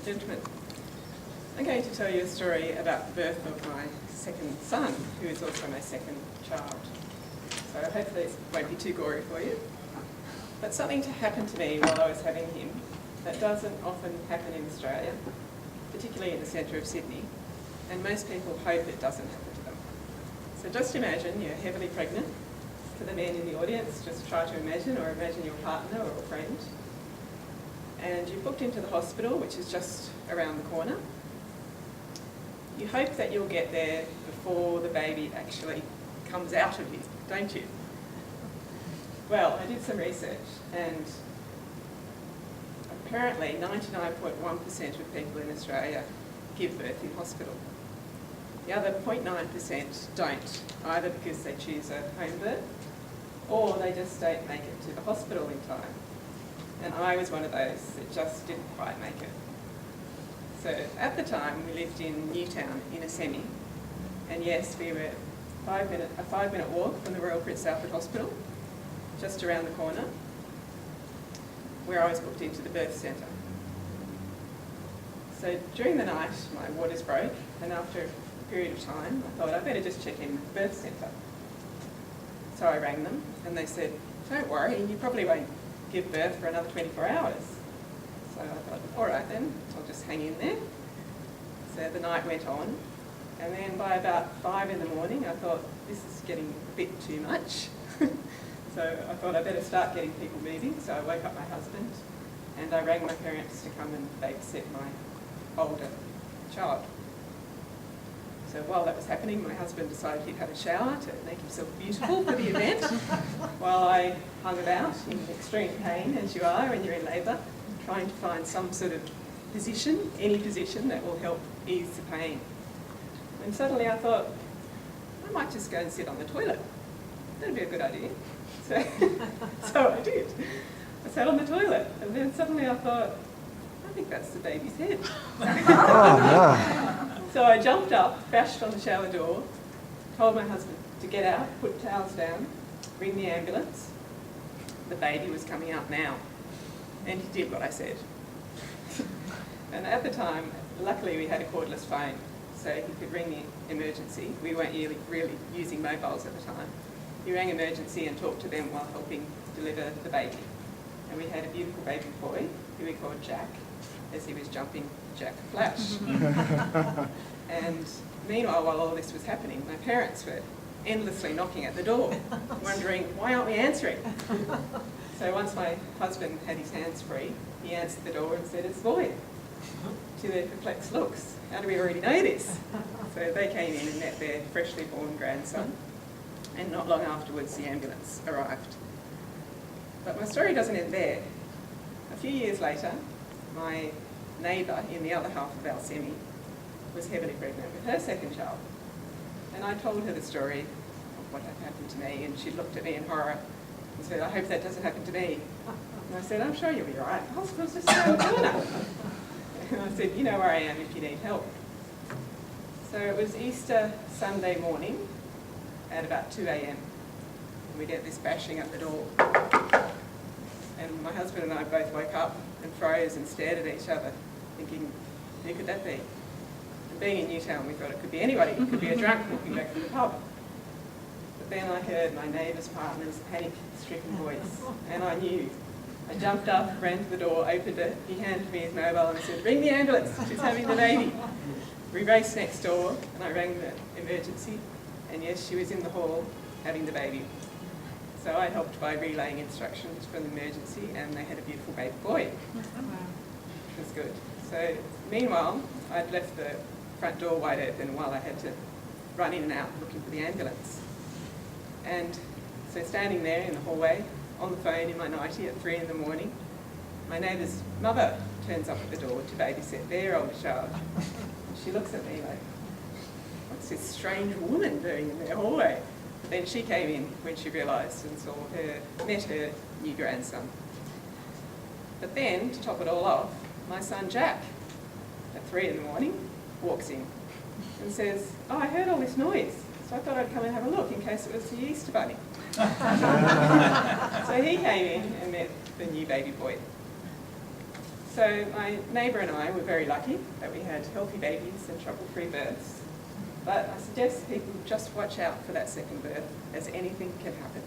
and gentlemen. I'm going to tell you a story about the birth of my second son, who is also my second child. So hopefully it won't be too gory for you. But something happened to me while I was having him that doesn't often happen in Australia, particularly in the centre of Sydney, and most people hope it doesn't happen to them. So just imagine you're heavily pregnant. For the men in the audience, just try to imagine, or imagine your partner or a friend. And you're booked into the hospital, which is just around the corner. You hope that you'll get there before the baby actually comes out of you, don't you? Well, I did some research, and apparently 99.1% of people in Australia give birth in hospital. The other 0.9% don't, either because they choose a home birth or they just don't make it to the hospital in time. And I was one of those that just didn't quite make it. So at the time we lived in Newtown in a semi, and yes, we were a 5-minute walk from the Royal Prince Alfred Hospital, just around the corner, where I was booked into the birth centre. So during the night my waters broke, and after a period of time I thought I'd better just check in with the birth centre. So I rang them and they said, don't worry, you probably won't give birth for another 24 hours. So I thought, all right then, I'll just hang in there. So the night went on, and then by about 5 in the morning I thought, this is getting a bit too much. So I thought I'd better start getting people moving, so I woke up my husband and I rang my parents to come and babysit my older child. So while that was happening, my husband decided he'd have a shower to make himself beautiful for the event, while I hung about in extreme pain, as you are when you're in labour, trying to find some sort of position, any position that will help ease the pain. And suddenly I thought, I might just go and sit on the toilet. That'd be a good idea. So I did. I sat on the toilet, and then suddenly I thought, I think that's the baby's head. So I jumped up, bashed on the shower door, told my husband to get out, put towels down, ring the ambulance. The baby was coming out now. And he did what I said. And at the time, luckily we had a cordless phone, so he could ring the emergency. We weren't really using mobiles at the time. He rang emergency and talked to them while helping deliver the baby. And we had a beautiful baby boy, who we called Jack, as he was jumping Jack Flash. And meanwhile, while all this was happening, my parents were endlessly knocking at the door, wondering, why aren't we answering? So once my husband had his hands free, he answered the door and said, it's void. To their perplexed looks, how do we already know this? So they came in and met their freshly born grandson, and not long afterwards the ambulance arrived. But my story doesn't end there. A few years later, my neighbour in the other half of our semi was heavily pregnant with her second child. And I told her the story of what had happened to me, and she looked at me in horror and said, I hope that doesn't happen to me. And I said, I'm sure you'll be all right. The hospital's just around the corner. And I said, you know where I am if you need help. So it was Easter Sunday morning at about 2 a.m. and we get this bashing at the door. And my husband and I both woke up and froze and stared at each other, thinking, who could that be? And being in Newtown, we thought it could be anybody. It could be a drunk walking back from the pub. But then I heard my neighbour's partner's panic-stricken voice, and I knew. I jumped up, ran to the door, opened it, he handed me his mobile and said, ring the ambulance, she's having the baby. We raced next door, and I rang the emergency, and yes, she was in the hall having the baby. So I helped by relaying instructions from the emergency, and they had a beautiful baby boy, which was good. So meanwhile, I'd left the front door wide open while I had to run in and out looking for the ambulance. And so standing there in the hallway, on the phone in my nightie at 3 in the morning, my neighbour's mother turns up at the door to babysit their older child. And she looks at me like, what's this strange woman doing in their hallway? But then she came in when she realised and met her new grandson. But then, to top it all off, my son Jack, at 3 in the morning, walks in and says, oh, I heard all this noise, so I thought I'd come and have a look in case it was the Easter Bunny. So he came in and met the new baby boy. So my neighbour and I were very lucky that we had healthy babies and trouble-free births. But I suggest people just watch out for that second birth, as anything can happen.